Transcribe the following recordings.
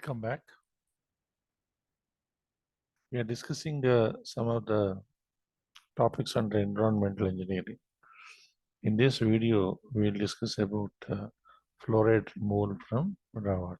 Welcome back. We are discussing some of the topics under environmental engineering. In this video, we will discuss about fluoride removal from groundwater.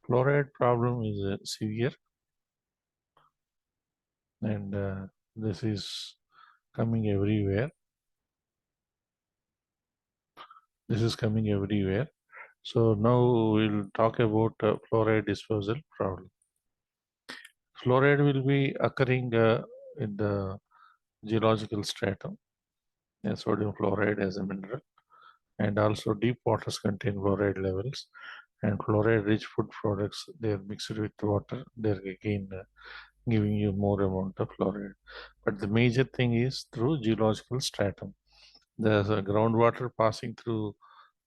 Fluoride problem is severe, and this is coming everywhere. So now we'll talk about fluoride disposal problem. Fluoride will be occurring in the geological stratum, sodium fluoride as a mineral, and also deep waters contain fluoride levels, and fluoride rich food products, they are mixed with water, they're again giving you more amount of fluoride. But the major thing is through geological stratum. The groundwater passing through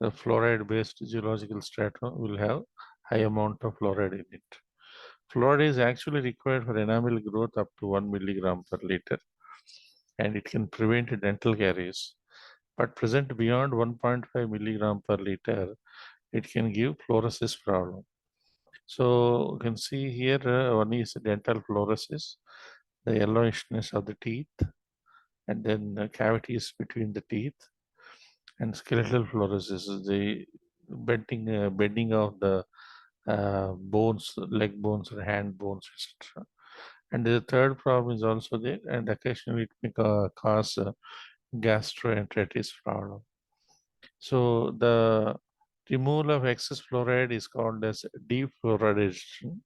the fluoride based geological stratum will have high amount of fluoride in it. Fluoride is actually required for enamel growth up to 1 milligram per liter, and it can prevent dental caries. But present beyond 1.5 milligram per liter, it can give fluorosis problem. So you can see here one is dental fluorosis, the yellowishness of the teeth, and then cavities between the teeth, and skeletal fluorosis, the bending of the bones, leg bones or hand bones, etc. And the third problem is also there, and occasionally it may cause gastroenteritis problem. So the removal of excess fluoride is called as defluoridation,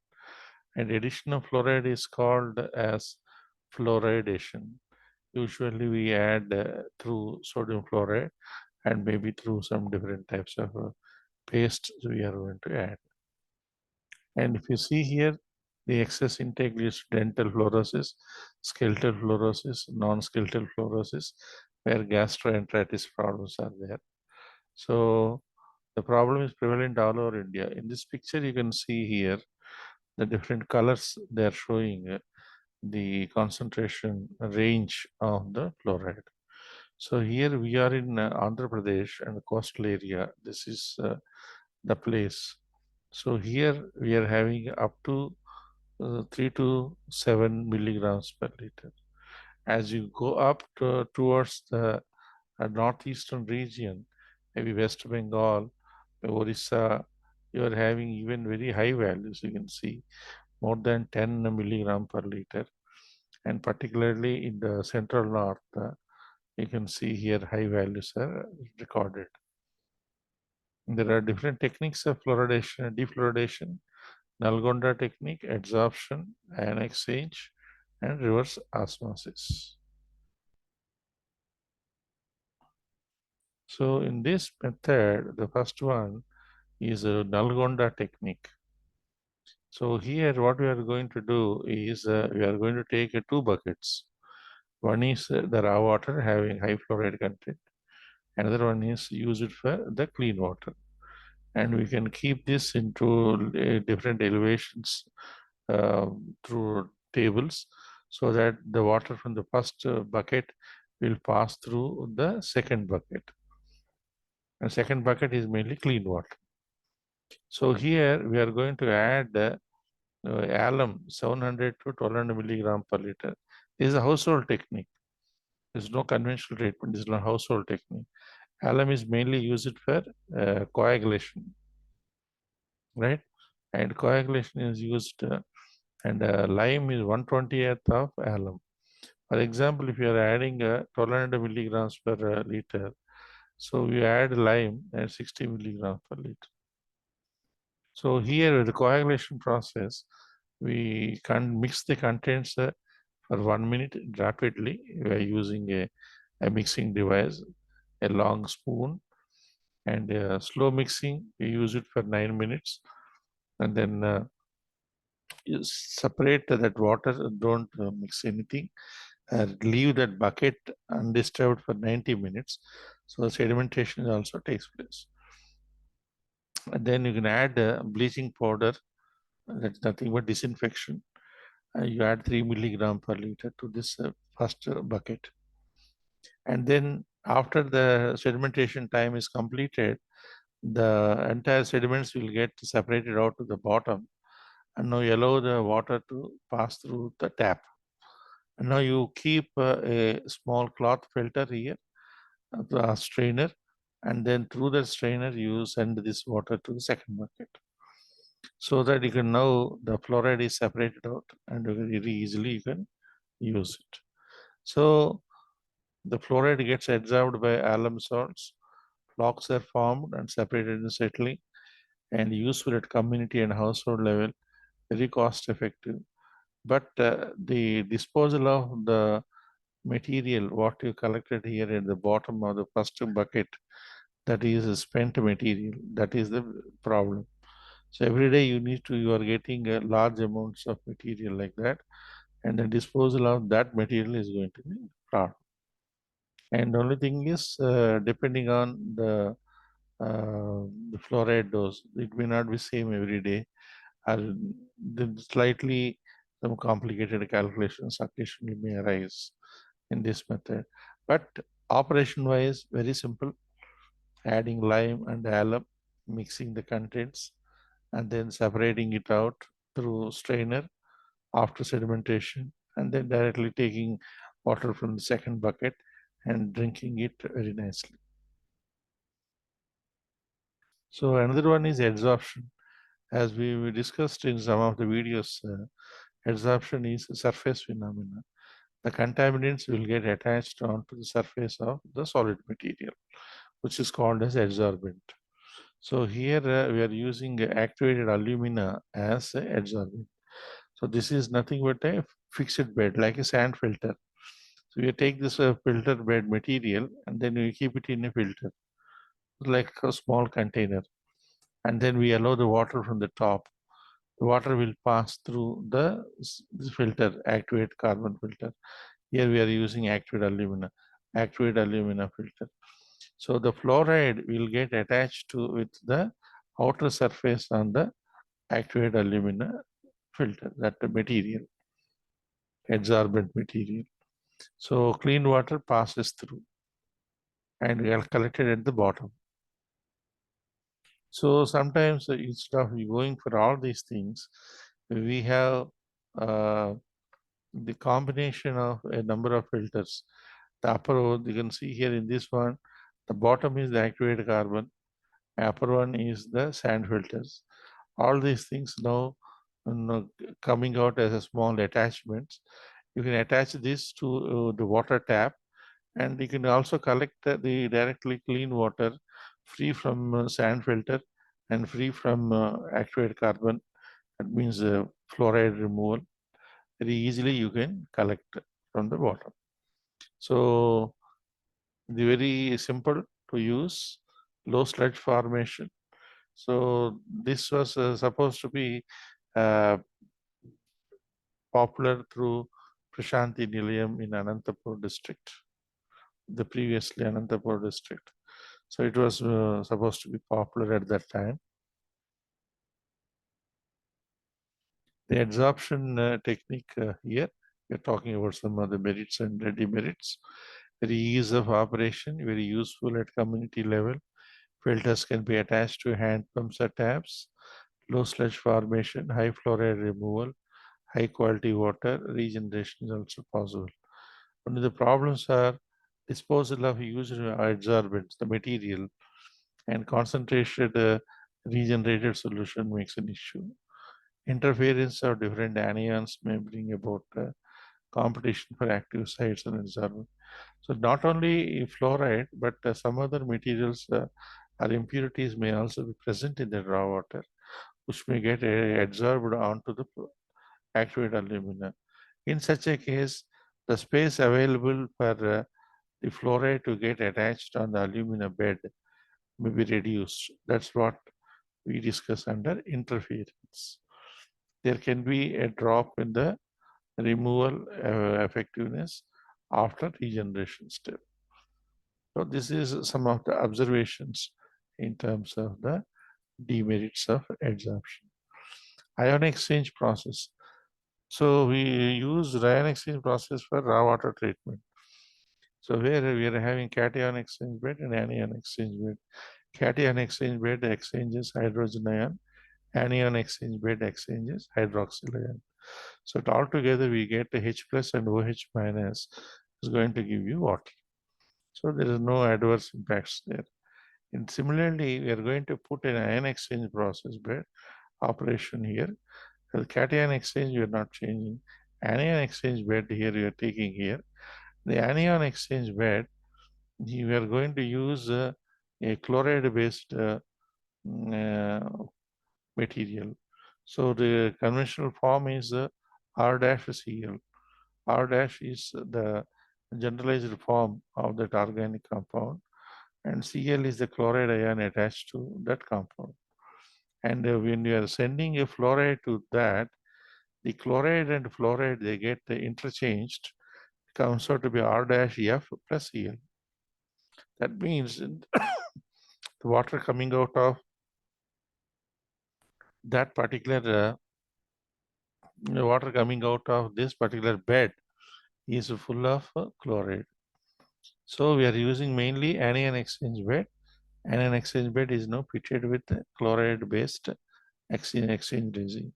and addition of fluoride is called as fluoridation. Usually we add through sodium fluoride and maybe through some different types of paste we are going to add. And if you see here, the excess intake leads to dental fluorosis, skeletal fluorosis, non-skeletal fluorosis, where gastroenteritis problems are there. So the problem is prevalent all over India. In this picture, you can see here the different colors they are showing the concentration range of the fluoride. So here we are in Andhra Pradesh and the coastal area. This is the place. So here we are having up to 3 to 7 milligrams per liter. As you go up towards the northeastern region, maybe West Bengal, Orissa, you are having even very high values. You can see more than 10 milligram per liter. And particularly in the central north, you can see here high values are recorded. There are different techniques of fluoridation, defluoridation, Nalgonda technique, adsorption, ion exchange, and reverse osmosis. So in this method, the first one is a Nalgonda technique. So here what we are going to do is we are going to take 2 buckets. One is the raw water having high fluoride content. Another one is used for the clean water. And we can keep this into different elevations through tables so that the water from the first bucket will pass through the second bucket. And second bucket is mainly clean water. So here we are going to add alum 700 to 1200 milligram per liter. This is a household technique. There's no conventional treatment. This is a household technique. Alum is mainly used for coagulation, right? And coagulation is used, and lime is 1/20th of alum. For example, if you are adding 1200 milligrams per liter, so we add lime at 60 milligrams per liter. So here, with the coagulation process, we can mix the contents for 1 minute rapidly. We are using a mixing device, a long spoon, and slow mixing. We use it for 9 minutes, and then you separate that water. Don't mix anything. Leave that bucket undisturbed for 90 minutes. So sedimentation also takes place. And then you can add bleaching powder. That's nothing but disinfection. You add 3 milligram per liter to this first bucket. And then after the sedimentation time is completed, the entire sediments will get separated out to the bottom, and now you allow the water to pass through the tap. And now you keep a small cloth filter here, the strainer, and then through the strainer you send this water to the second bucket, so that you can now the fluoride is separated out and very easily you can use it. So the fluoride gets absorbed by alum salts, flocks are formed and separated in settling, and useful at community and household level, very cost effective. But the disposal of the material, what you collected here at the bottom of the first bucket, that is a spent material, that is the problem. So every day you are getting large amounts of material like that, and the disposal of that material is going to be problem. And only thing is, depending on the fluoride dose, it may not be same every day, or slightly some complicated calculations occasionally may arise in this method. But operation wise, very simple: adding lime and alum, mixing the contents, and then separating it out through strainer after sedimentation, and then directly taking water from the second bucket and drinking it very nicely. So another one is adsorption. As we discussed in some of the videos, adsorption is a surface phenomena. The contaminants will get attached onto the surface of the solid material, which is called as adsorbent. So here we are using activated alumina as a adsorbent. So this is nothing but a fixed bed, like a sand filter. So you take this filter bed material and then we keep it in a filter, like a small container. And then we allow the water from the top. The water will pass through this filter, activated carbon filter. Here we are using activated alumina filter. So the fluoride will get attached to with the outer surface on the activated alumina filter, that material, adsorbent material. So clean water passes through and we are collected at the bottom. So sometimes instead of going for all these things, we have the combination of a number of filters. The upper one, you can see here in this one, the bottom is the activated carbon, upper one is the sand filters. All these things now, coming out as a small attachments. You can attach this to the water tap, and you can also collect the directly clean water free from sand filter and free from activated carbon. That means fluoride removal. Very easily you can collect from the bottom. So the very simple to use, low sludge formation. So this was supposed to be uh, popular through Prashanti Nilayam in Anantapur district, the previously Anantapur district. So it was supposed to be popular at that time. The adsorption technique here, we're talking about some of the merits and demerits. Very ease of operation, very useful at community level. Filters can be attached to hand pumps or taps. Low sludge formation, high fluoride removal, high quality water, regeneration is also possible. Only the problems are disposal of used adsorbents, the material, and concentrated regenerated solution makes an issue. Interference of different anions may bring about competition for active sites and adsorbent. So not only fluoride, but some other materials or impurities may also be present in the raw water, which may get adsorbed onto the activated alumina. In such a case, the space available for the fluoride to get attached on the alumina bed may be reduced. That's what we discuss under interference. There can be a drop in the removal effectiveness after regeneration step. So this is some of the observations in terms of the demerits of adsorption. Ion exchange process. So we use ion exchange process for raw water treatment. So where we are having cation exchange bed and anion exchange bed. Cation exchange bed exchanges hydrogen ion, anion exchange bed exchanges hydroxyl ion. So altogether we get the H plus and OH minus is going to give you water. So there is no adverse impacts there. And similarly, we are going to put an ion exchange process bed operation here. The cation exchange we are not changing. Anion exchange bed here we are taking here. The anion exchange bed, we are going to use a chloride-based material. So the conventional form is R-Cl. R dash is the generalized form of that organic compound, and Cl is the chloride ion attached to that compound. And when you are sending a fluoride to that, the chloride and fluoride, they get interchanged, comes out to be R dash F plus Cl. That means the water coming out of that particular water coming out of this particular bed is full of chloride. So we are using mainly anion exchange bed. Anion exchange bed is now pitted with chloride-based exchange resin.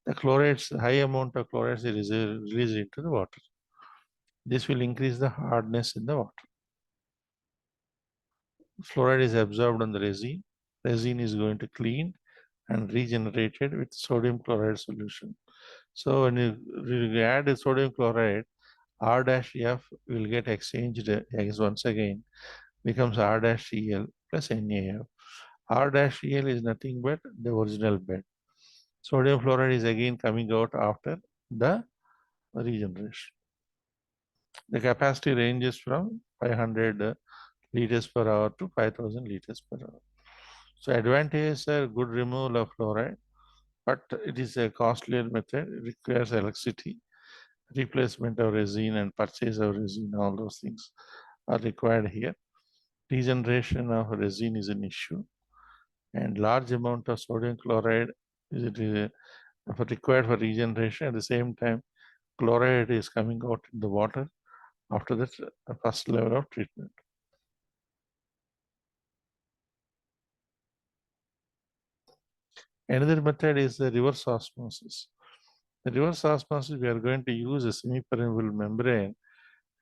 The chlorides, high amount of chlorides is released into the water. This will increase the hardness in the water. Fluoride is absorbed on the resin. Resin is going to clean and regenerated with sodium chloride solution. So when you add the sodium chloride, R-F will get exchanged once again, becomes R-Cl plus NaF. R-Cl is nothing but the original bed. Sodium fluoride is again coming out after the regeneration. The capacity ranges from 500 liters per hour to 5,000 liters per hour. So advantage is a good removal of fluoride, but it is a costlier method. It requires electricity, replacement of resin and purchase of resin, all those things are required here. Regeneration of resin is an issue, and large amount of sodium chloride is required for regeneration. At the same time, chloride is coming out in the water after that first level of treatment. Another method is the reverse osmosis. The reverse osmosis, we are going to use a semi-permeable membrane,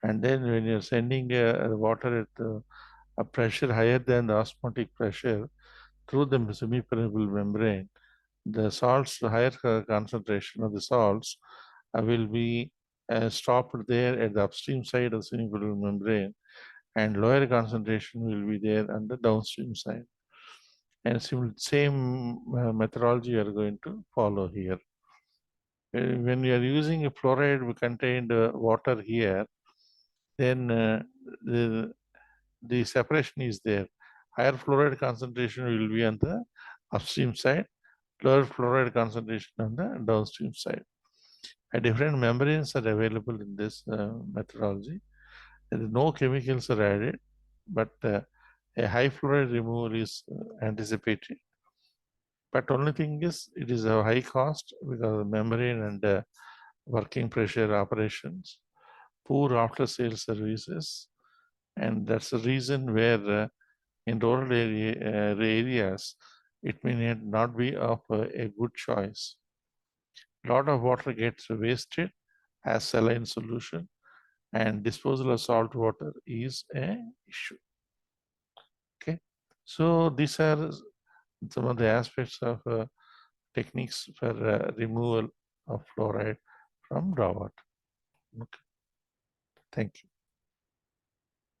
and then when you're sending water at a pressure higher than the osmotic pressure through the semi-permeable membrane, the salts, the higher concentration of the salts will be stopped there at the upstream side of the semi-permeable membrane, and lower concentration will be there on the downstream side. And same methodology we are going to follow here. When you are using a fluoride contained water here, then the separation is there. Higher fluoride concentration will be on the upstream side, lower fluoride concentration on the downstream side. Different membranes are available in this methodology. No chemicals are added, but a high fluoride removal is anticipated. But only thing is, it is a high cost because of membrane and working pressure operations, poor after sales services, and that's the reason where in rural areas it may not be of a good choice. A lot of water gets wasted as saline solution, and disposal of salt water is an issue. Okay, so these are some of the aspects of techniques for removal of fluoride from raw water. Okay, thank you.